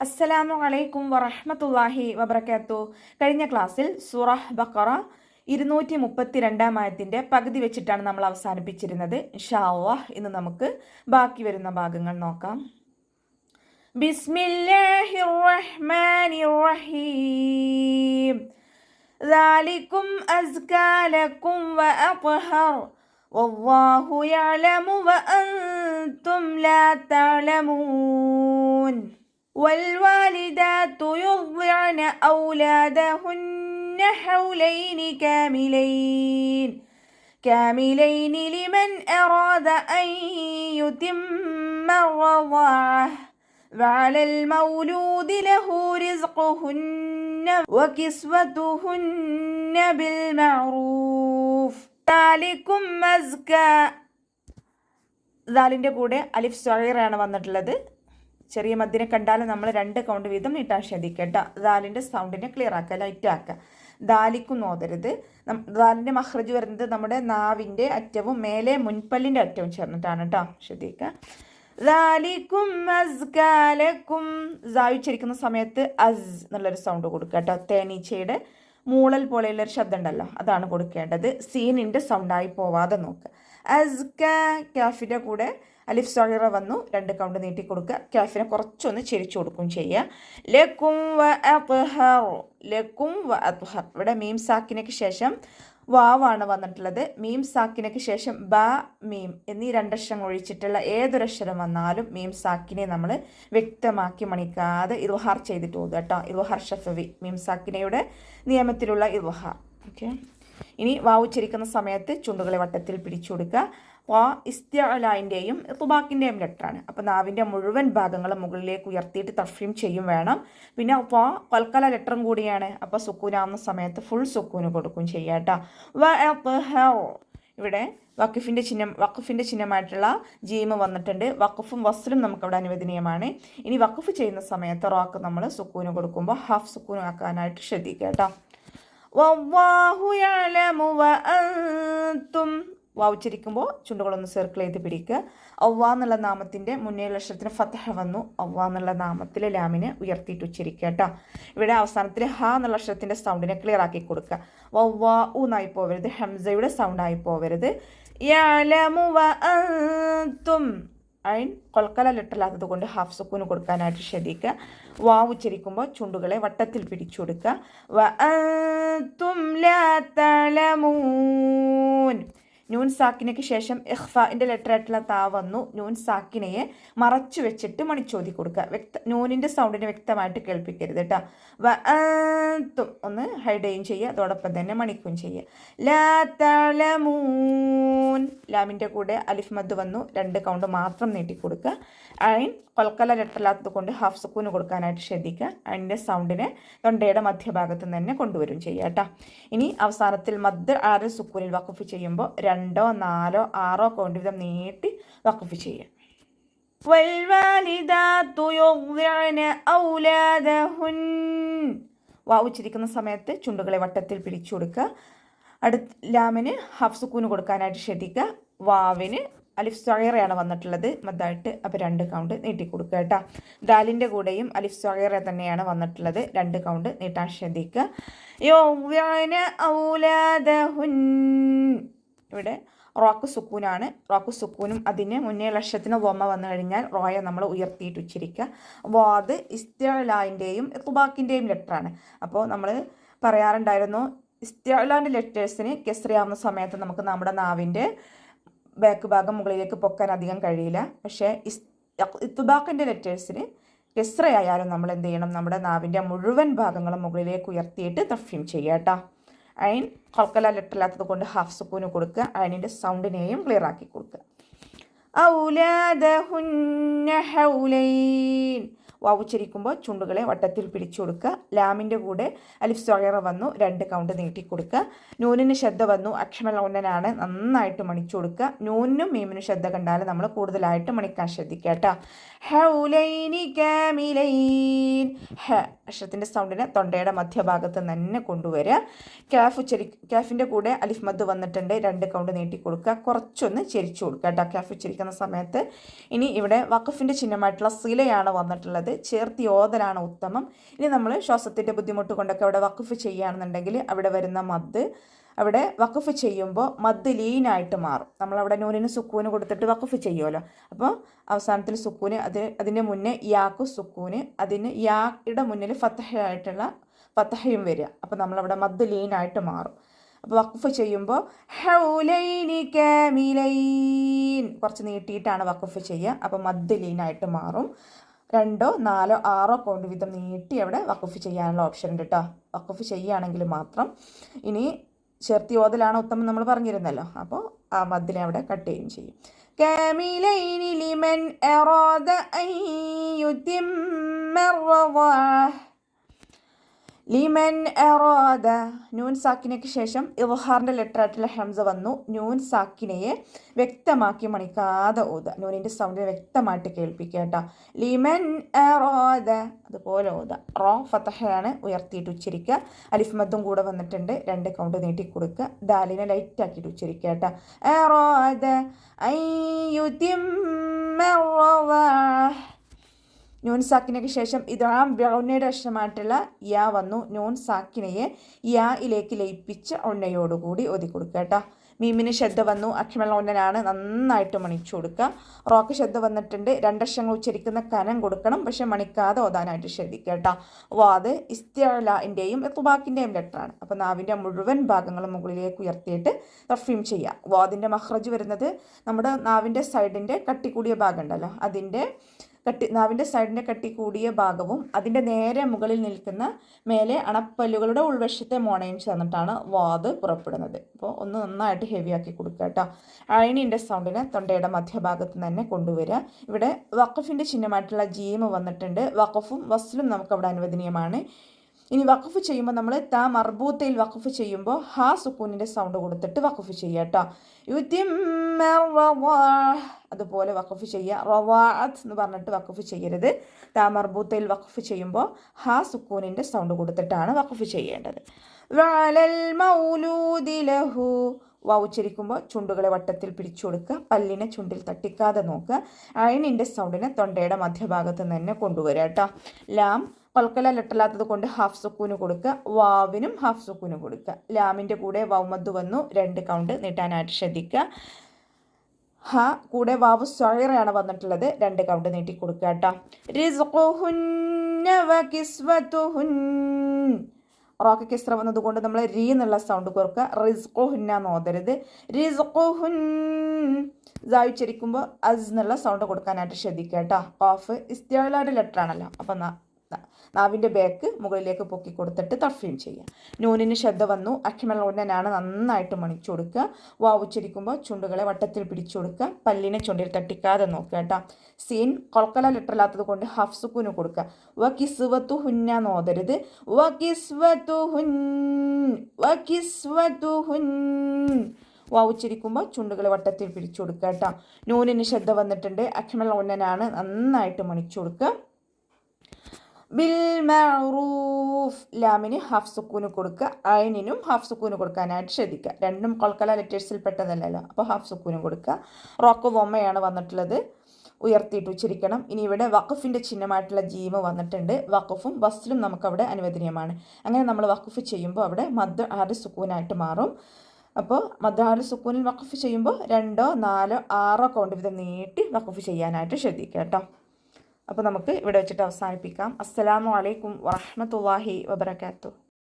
അസ്സലാമു അലൈക്കും വറഹ്മത്തുള്ളാഹി വബറകാത്തു. കഴിഞ്ഞ ക്ലാസ്സിൽ സൂറഹ് ബഖറ 232 ആയത്തിൻ്റെ പകുതി വെച്ചിട്ടാണ് നമ്മൾ അവസാനിപ്പിച്ചിരുന്നത്. ഇൻഷാ അല്ലാഹ് ഇന്ന് നമുക്ക് ബാക്കി വരുന്ന ഭാഗങ്ങൾ നോക്കാം. ബിസ്മില്ലാഹിർ റഹ്മാനിർ റഹീം. ذَلِكُمْ أَزْكَى لَكُمْ وَأَطْهَرُ وَاللَّهُ يَعْلَمُ وَأَنْتُمْ لَا تَعْلَمُونَ. والوالدات يرضعن أولادهن حولين كاملين لمن أراد أن يتم الرضاعة وعلى المولود له رزقهن وكسوتهن بالمعروف ذلكم أزكى. ദാലിൻ്റെ കൂടെ അലിഫ് സ്വഗീറാണ് വന്നിട്ടുള്ളത്. ചെറിയ മദ്ദിനെ കണ്ടാലും നമ്മൾ 2 കൗണ്ട് വീതം നീട്ടാൻ ശ്രദ്ധിക്കുക കേട്ടോ. ദാലിൻ്റെ സൗണ്ടിനെ ക്ലിയർ ആക്കുക, ലൈറ്റ് ആക്കുക. ദാലിക്കും നോതരുത്. ദാലിൻ്റെ മഹ്റജ് വരുന്നത് നമ്മുടെ നാവിൻ്റെ അറ്റവും മേലെ മുൻപല്ലിൻ്റെ അറ്റവും ചേർന്നിട്ടാണ് കേട്ടോ, ശ്രദ്ധിക്കുക. ദാലിക്കും അസ്കാലക്കും ഉച്ചരിക്കുന്ന സമയത്ത് അസ് എന്നുള്ളൊരു സൗണ്ട് കൊടുക്കുക കേട്ടോ. തേനീച്ചയുടെ മൂളൽ പോലെയുള്ളൊരു ശബ്ദം ഉണ്ടല്ലോ, അതാണ് കൊടുക്കേണ്ടത്. സീനിൻ്റെ സൗണ്ടായി പോവാതെ നോക്കുക. അസ്ക കാഫിൻ്റെ കൂടെ അലിഫ് സ്വഗീറ വന്നു, 2 കൗണ്ട് നീട്ടി കൊടുക്കുക. കാഫിനെ കുറച്ചൊന്ന് ചെരിച്ചു കൊടുക്കും ചെയ്യുക. ലക്കും വ അത്ഹർ, ലക്കും വ അത്ഹർ. ഇവിടെ മീം സാക്കിനയ്ക്ക് ശേഷം വാവാണ് വന്നിട്ടുള്ളത്. മീം സാക്കിനയ്ക്ക് ശേഷം ബ മീം എന്നീ 2 അക്ഷരങ്ങൾ ഒഴിച്ചിട്ടുള്ള ഏതൊരക്ഷരം വന്നാലും മീം സാക്കിനെ നമ്മൾ വ്യക്തമാക്കി മണിക്കാതെ ഇൽഹാർ ചെയ്തിട്ട് പോകുക കേട്ടോ. ഇൽഹാർ ഷഫവി, മീം സാക്കിനയുടെ നിയമത്തിലുള്ള ഇൽഹാർ. ഓക്കെ, ഇനി വാവ് ഉച്ചരിക്കുന്ന സമയത്ത് ചുണ്ടുകളെ വട്ടത്തിൽ പിടിച്ചു കൊടുക്കുക. വാ ഇസ്തിഅലാൻ്റെയും തുബാക്കിൻ്റെയും ലെറ്ററാണ്. അപ്പോൾ നാവിൻ്റെ മുഴുവൻ ഭാഗങ്ങളും മുകളിലേക്ക് ഉയർത്തിയിട്ട് തഫ്ഹീം ചെയ്യും വേണം. പിന്നെ വാ കൽക്കല ലെറ്ററും കൂടിയാണ്. അപ്പോൾ സുക്കൂനാവുന്ന സമയത്ത് ഫുൾ സുക്കൂന് കൊടുക്കും ചെയ്യുക കേട്ടോ. ഇവിടെ വഖഫിൻ്റെ ചിഹ്നമായിട്ടുള്ള ജീമ് വന്നിട്ടുണ്ട്. വഖഫും വസ്ലും നമുക്കവിടെ അനുവദനീയമാണ്. ഇനി വഖഫ് ചെയ്യുന്ന സമയത്ത് റാക്ക് നമ്മൾ സുക്കൂന് കൊടുക്കുമ്പോൾ ഹാഫ് സുക്കൂന് ആക്കാനായിട്ട് ശ്രദ്ധിക്കുക കേട്ടോ. വല്ലാഹു യഅലമു വഅൻതും, വാവ് ഉച്ചരിക്കുമ്പോൾ ചുണ്ടുകളൊന്ന് സർക്കിൾ ചെയ്ത് പിടിക്കുക. അവ്വാ എന്നുള്ള നാമത്തിൻ്റെ മുന്നേയുള്ള അക്ഷരത്തിന് ഫതഹ വന്നു. അവ്വാ എന്നുള്ള നാമത്തിലെ ലാമിനെ ഉയർത്തിയിട്ട് ഉച്ചരിക്കുക കേട്ടോ. ഇവിടെ അവസാനത്തിൽ ഹ എന്നുള്ള അക്ഷരത്തിൻ്റെ സൗണ്ടിനെ ക്ലിയർ ആക്കി കൊടുക്കുക. വവ്വാ എന്നായി പോവരുത്, ഹംസയുടെ സൗണ്ടായി പോവരുത്. യഅലമു വഅൻതും, ഐൻ കൊൽക്കല ലെറ്ററിലാത്തത് കൊണ്ട് ഹാഫ് സുക്കൂന് കൊടുക്കാനായിട്ട് ശ്രദ്ധിക്കുക. വാവ് ഉച്ചരിക്കുമ്പോൾ ചുണ്ടുകളെ വട്ടത്തിൽ പിടിച്ചു കൊടുക്കുക. വഅൻതും ലാ തഅലമൂൻ. നൂൻ സാക്കിനയ്ക്ക് ശേഷം ഇഖ്ഫാൻ്റെ ലെറ്ററായിട്ടുള്ള താ വന്നു. നൂൻ സാക്കിനയെ മറച്ചു വെച്ചിട്ട് മണിച്ചോതി കൊടുക്കുക. നൂനിൻ്റെ സൗണ്ടിനെ വ്യക്തമായിട്ട് കേൾപ്പിക്കരുത് കേട്ടോ. വഅൻതും ഒന്ന് ഹൈഡ് ചെയ്യും ചെയ്യുക, അതോടൊപ്പം തന്നെ മണിക്കും ചെയ്യുക. ലാ തഅലമൂൻ, ലാമിൻ്റെ കൂടെ അലിഫ് മദ് വന്നു, 2 കൗണ്ട് മാത്രം നീട്ടി കൊടുക്കുക. ഐൻ കൊൽക്കല ലെറ്ററില്ലാത്തത് കൊണ്ട് ഹാഫ് സുക്കൂന് കൊടുക്കാനായിട്ട് ശ്രദ്ധിക്കുക. അതിൻ്റെ സൗണ്ടിനെ തൊണ്ടയുടെ മധ്യഭാഗത്ത് തന്നെ കൊണ്ടുവരും ചെയ്യുക കേട്ടോ. ഇനി അവസാനത്തിൽ മദ് 6 സുക്കൂനിൽ വഖഫ് ചെയ്യുമ്പോൾ 2, 4, 6 കൗണ്ട് വീതം നീട്ടി വഖഫ് ചെയ്യുക. വൽവാലിദാതു യുർദിഅന ഔലാദഹുൻ, വാവ് ഉച്ചരിക്കുന്ന സമയത്ത് ചുണ്ടുകളെ വട്ടത്തിൽ പിടിച്ചു കൊടുക്കുക. ലാമിന് ഹാഫ് സുക്കൂന് കൊടുക്കാനായിട്ട് ശ്രദ്ധിക്കുക. വാവിന് അലിഫ് സ്വഗീറയാണ് വന്നിട്ടുള്ളത് മദ്ദായിട്ട്, അപ്പോൾ 2 കൗണ്ട് നീട്ടി കൊടുക്കുക കേട്ടോ. ദാലിൻ്റെ കൂടെയും അലിഫ് സ്വഗീറ തന്നെയാണ് വന്നിട്ടുള്ളത്, 2 കൗണ്ട് നീട്ടാൻ ശ്രദ്ധിക്കുക. യുർദിഅന ഔലാദഹുൻ, ഇവിടെ റോക്ക് സുക്കൂനാണ്. റോക്ക് സുക്കൂനും അതിന് മുന്നേ ലക്ഷത്തിന് വൊമ വന്നു കഴിഞ്ഞാൽ റോയെ നമ്മൾ ഉയർത്തിയിട്ട് ഉച്ചരിക്കുക. വാദ് ഇസ്തിഅലാൻ്റെയും തുബാക്കിൻ്റെയും ലെറ്ററാണ്. അപ്പോൾ നമ്മൾ പറയാറുണ്ടായിരുന്നു, ഇസ്തിഅലാൻ്റെ ലെറ്റേഴ്സിന് കെസ്റിയാവുന്ന സമയത്ത് നമുക്ക് നമ്മുടെ നാവിൻ്റെ ബാക്ക് ഭാഗം മുകളിലേക്ക് പൊക്കാൻ അധികം കഴിയില്ല. പക്ഷേ തുബാക്കിൻ്റെ ലെറ്റേഴ്സിന് കെസ്റയായാലും നമ്മൾ എന്ത് ചെയ്യണം, നമ്മുടെ നാവിൻ്റെ മുഴുവൻ ഭാഗങ്ങളും മുകളിലേക്ക് ഉയർത്തിയിട്ട് തഫ്ഹീം ചെയ്യുക കേട്ടോ. ഐൻ കൽക്കല ലെറ്ററില്ലാത്തത് കൊണ്ട് ഹാഫ് സുക്കൂന് കൊടുക്കുക. ഐനിൻ്റെ സൗണ്ടിനെയും ക്ലിയർ ആക്കി കൊടുക്കുക. ഔലാദഹുന്ന ഹൗലൈൻ, വാവ് ഉച്ചരിക്കുമ്പോൾ ചുണ്ടുകളെ വട്ടത്തിൽ പിടിച്ചു കൊടുക്കുക. ലാമിൻ്റെ കൂടെ അലിഫ് സ്വഗീറ വന്നു, 2 കൗണ്ട് നീട്ടി കൊടുക്കുക. നൂനിന് ശ്രദ്ധ വന്നു, അക്ഷമൽ ഉന്നനാണ്, നന്നായിട്ട് മണിച്ചു കൊടുക്കുക. നൂനും മീമിനും ശ്രദ്ധ കണ്ടാൽ നമ്മൾ കൂടുതലായിട്ട് മണിക്കാൻ ശ്രദ്ധിക്കുക കേട്ടോ. ഹൗലൈനി കാമിലൈൻ, സീൻ ഹ അക്ഷരത്തിൻ്റെ സൗണ്ടിനെ തൊണ്ടയുടെ മധ്യഭാഗത്ത് തന്നെ കൊണ്ടുവരിക. കാഫിൻ്റെ കൂടെ അലിഫ് മദ് വന്നിട്ടുണ്ട്, 2 കൗണ്ട് നീട്ടി കൊടുക്കുക, കുറച്ചൊന്ന് ചെരിച്ചു കൊടുക്കുക കേട്ടോ കാഫ് ഉച്ചരിക്കുന്ന സമയത്ത്. ഇനി ഇവിടെ വഖഫിൻ്റെ ചിഹ്നമായിട്ടുള്ള സിലയാണ് വന്നിട്ടുള്ളത്, ചേർത്തി ഓതലാണ് ഉത്തമം. ഇനി നമ്മൾ ശ്വാസത്തിൻ്റെ ബുദ്ധിമുട്ട് കൊണ്ടൊക്കെ അവിടെ വഖഫ് ചെയ്യുകയാണെന്നുണ്ടെങ്കിൽ അവിടെ വരുന്ന മദ് അവിടെ വഖഫ് ചെയ്യുമ്പോൾ മദ് ലീനായിട്ട് മാറും. നമ്മളവിടെ നൂനിന് സുക്കൂന് കൊടുത്തിട്ട് വഖഫ് ചെയ്യുമല്ലോ, അപ്പോൾ അവസാനത്തിൽ സുക്കൂന് അതിൻ്റെ മുന്നേ യാക്കു സുക്കൂന്, അതിന് യായുടെ മുന്നിൽ ഫത്തഹയും വരിക. അപ്പോൾ നമ്മളവിടെ മദ് ലീനായിട്ട് മാറും. അപ്പോൾ വഖഫ് ചെയ്യുമ്പോൾ ഹൗലൈനി കാമിലൈൻ കുറച്ച് നീട്ടിയിട്ടാണ് വഖഫ് ചെയ്യുക. അപ്പോൾ മദ് ലീനായിട്ട് മാറും. 2, 4, 6 കൗണ്ട് വീതം നീട്ടി അവിടെ വഖഫ് ചെയ്യാനുള്ള ഓപ്ഷൻ ഉണ്ട് കേട്ടോ, വഖഫ് ചെയ്യുകയാണെങ്കിൽ മാത്രം. ഇനി ചേർത്തി ഓതലാണ് ഉത്തമം നമ്മൾ പറഞ്ഞിരുന്നല്ലോ, അപ്പോൾ ആ മദ്ദിനെ അവിടെ കട്ട് ചെയ്യുകയും ചെയ്യും. കാമിലൈനി ലിമൻ അറാദ അൻ യുതിമ്മ റവാഹ്. ലിമൻ അറാദ നൂൻ സാക്കിനയ്ക്ക് ശേഷം ഇദ്ഹാറിൻ്റെ ലെറ്ററായിട്ടുള്ള ഹംസ വന്നു. നൂൻ സാക്കിനയെ വ്യക്തമാക്കി മണിക്കാതെ ഓതുക, നൂനിൻ്റെ സൗണ്ടിനെ വ്യക്തമായിട്ട് കേൾപ്പിക്കുക കേട്ടോ. ലിമൻ അറാദ അതുപോലെ ഓതുക. റോ ഫതഹയാണ് ഉയർത്തിയിട്ട് ഉച്ചരിക്കുക. അലിഫ് മദ്ദും കൂടെ വന്നിട്ടുണ്ട്, 2 കൗണ്ട് നീട്ടി കൊടുക്കുക. ദാലിനെ ലൈറ്റാക്കിയിട്ട് ഉച്ചരിക്കുക കേട്ടോ. അറാദ അൻ യുതിമ്മ റവാഹ്. നൂൻ സാക്കിനയ്ക്ക് ശേഷം ഇദ്ഗാം ബിഗുന്നയുടെ അക്ഷരമായിട്ടുള്ള യാ വന്നു. നൂൻ സാക്കിനയെ യായിലേക്ക് ലയിപ്പിച്ച് ഒന്നയോടുകൂടി ഓതി കൊടുക്കുക കേട്ടോ. മീമിന് ശബ്ദ വന്നു, അക്മൽ ഒന്നനാണ്, നന്നായിട്ട് മണിച്ചു കൊടുക്കുക. റോക്ക് ശബ്ദ വന്നിട്ടുണ്ട്, 2 അക്ഷരങ്ങൾ ഉച്ചരിക്കുന്ന കനം കൊടുക്കണം, പക്ഷെ മണിക്കാതെ ഓതാനായിട്ട് ശ്രദ്ധിക്കുക കേട്ടോ. വാദ് ഇസ്തിഅലാഇൻ്റെയും ഇത്ബാഖിൻ്റെയും ലെറ്ററാണ്, അപ്പോൾ നാവിൻ്റെ മുഴുവൻ ഭാഗങ്ങളും മുകളിലേക്ക് ഉയർത്തിയിട്ട് തഫീം ചെയ്യുക. വാദിൻ്റെ മഖ്റജ് വരുന്നത് നമ്മുടെ നാവിൻ്റെ സൈഡിൻ്റെ കട്ടി കൂടിയ ഭാഗം ഉണ്ടല്ലോ, അതിൻ്റെ നാവിൻ്റെ സൈഡിൻ്റെ കട്ടി കൂടിയ ഭാഗവും അതിൻ്റെ നേരെ മുകളിൽ നിൽക്കുന്ന മേലെ അണപ്പല്ലുകളുടെ ഉൾവശത്തെ മോണയും ചേർന്നിട്ടാണ് വാദ് പുറപ്പെടുന്നത്. അപ്പോൾ ഒന്ന് നന്നായിട്ട് ഹെവിയാക്കി കൊടുക്കുക കേട്ടോ. ഐനിൻ്റെ സൗണ്ടിനെ തൊണ്ടയുടെ മധ്യഭാഗത്ത് തന്നെ കൊണ്ടുവരിക. ഇവിടെ വഖഫിൻ്റെ ചിഹ്നമായിട്ടുള്ള ജീമ് വന്നിട്ടുണ്ട്, വഖഫും വസ്ലും നമുക്കവിടെ അനുവദനീയമാണ്. ഇനി വഖഫ് ചെയ്യുമ്പോൾ നമ്മൾ താ മർബൂത്തയിൽ വഖഫ് ചെയ്യുമ്പോൾ ഹാ സുക്കൂനിൻ്റെ സൗണ്ട് കൊടുത്തിട്ട് വഖഫ് ചെയ്യുക കേട്ടോ. യുതിമ്മ റവാഹ് അതുപോലെ വഖഫ് ചെയ്യുക. റവാഅത്ത് എന്ന് പറഞ്ഞിട്ട് വഖഫ് ചെയ്യരുത്. താ മർബൂത്തയിൽ വഖഫ് ചെയ്യുമ്പോൾ ഹാ സുക്കൂനിൻ്റെ സൗണ്ട് കൊടുത്തിട്ടാണ് വഖഫ് ചെയ്യേണ്ടത്. വഅലൽ മൗലൂദി ലഹു ഉച്ചരിക്കുമ്പോൾ ചുണ്ടുകളെ വട്ടത്തിൽ പിടിച്ചു കൊടുക്കുക, പല്ലിനെ ചുണ്ടിൽ തട്ടിക്കാതെ നോക്കുക. ഐനിൻ്റെ സൗണ്ടിനെ തൊണ്ടയുടെ മധ്യഭാഗത്ത് തന്നെ കൊണ്ടുവരിക കേട്ടോ. ലാം കൊൽക്കല ലെട്ടല്ലാത്തത് കൊണ്ട് ഹാഫ് സുക്കൂന് കൊടുക്കുക, വാവിനും ഹാഫ് സുക്കൂന് കൊടുക്കുക. ലാമിൻ്റെ കൂടെ വൗമദ് വന്നു, 2 കൗണ്ട് നീട്ടാനായിട്ട് ശ്രദ്ധിക്കുക. ഹ കൂടെ വാവ് സ്വൈറയാണ് വന്നിട്ടുള്ളത്, 2 കൗണ്ട് നീട്ടി കൊടുക്കുക കേട്ടോ. റിസ്ഖുഹുന്ന വകിസ്വതുഹുൻ റോക്ക് കിസ്ര വന്നതുകൊണ്ട് നമ്മൾ രീ എന്നുള്ള സൗണ്ട് കൊടുക്കുക. റിസ്ഖുഹുന്ന എന്ന് ഓതരുത്. റിസ്ഖുഹുൻ ഉച്ചരിക്കുമ്പോൾ അസ് എന്നുള്ള സൗണ്ട് കൊടുക്കാനായിട്ട് ശ്രദ്ധിക്കുക കേട്ടോ. ഖാഫ് ഇസ്തിഅലായുടെ ലെറ്ററാണല്ലോ, അപ്പം നാവിൻ്റെ ബാക്ക് മുകളിലേക്ക് പൊക്കി കൊടുത്തിട്ട് തഫീം ചെയ്യുക. നൂനിന് ശബ്ദ വന്നു, അഖ്മൽ ഉന്നനാണ്, നന്നായിട്ട് മണിച്ചു കൊടുക്കുക. വാവ് ഉച്ചരിക്കുമ്പോൾ ചുണ്ടുകളെ വട്ടത്തിൽ പിടിച്ചു കൊടുക്കുക, പല്ലിനെ ചുണ്ടിൽ തട്ടിക്കാതെ നോക്കുക കേട്ടോ. സീൻ കൊൽക്കല ലെറ്ററില്ലാത്തത് കൊണ്ട് ഹാഫ് സുക്കൂന് കൊടുക്കുക. വ കിസ്വത്തു ഹുന്ന എന്ന് ഓതരുത്. വ കിസ്വത്തു ഹുൻ വ കിസ്വത്തു ഹുൻ വാവ് ഉച്ചരിക്കുമ്പോൾ ചുണ്ടുകളെ വട്ടത്തിൽ പിടിച്ചു കൊടുക്കുക കേട്ടോ. നൂനിന് ശബ്ദ വന്നിട്ടുണ്ട്, അഖ്മൽ ഉന്നനാണ്, നന്നായിട്ട് മണിച്ചു കൊടുക്കുക. ബിൽ മഅറൂഫ് ലാമിന് ഹാഫ് സുക്കൂന് കൊടുക്കുക, ഐനിനും ഹാഫ് സുക്കൂന് കൊടുക്കാനായിട്ട് ശ്രദ്ധിക്കുക. 2 കൊൽക്കല ലെറ്റേഴ്സിൽ പെട്ടതല്ലല്ലോ, അപ്പോൾ ഹാഫ് സുക്കൂന് കൊടുക്കുക. റോക്ക് വൊമ്മയാണ് വന്നിട്ടുള്ളത്, ഉയർത്തിയിട്ട് ഉച്ചരിക്കണം. ഇനി ഇവിടെ വഖഫിൻ്റെ ചിഹ്നമായിട്ടുള്ള ജീമ് വന്നിട്ടുണ്ട്, വഖഫും വസ്ലും നമുക്കവിടെ അനുവദനീയമാണ്. അങ്ങനെ നമ്മൾ വഖഫ് ചെയ്യുമ്പോൾ അവിടെ മദ് ആറ് സുക്കൂനായിട്ട് മാറും. അപ്പോൾ മദ് ആറ് സുക്കൂനിൽ വഖഫ് ചെയ്യുമ്പോൾ 2, 4, 6 കൗണ്ട് വീതം നീട്ടി വഖഫ് ചെയ്യാനായിട്ട് ശ്രദ്ധിക്കുക കേട്ടോ. അപ്പോൾ നമുക്ക് ഇവിടെ വെച്ചിട്ട് അവസാനിപ്പിക്കാം. അസ്സലാമു അലൈക്കും വറഹ്മത്തുള്ളാഹി വബറകാതുഹു.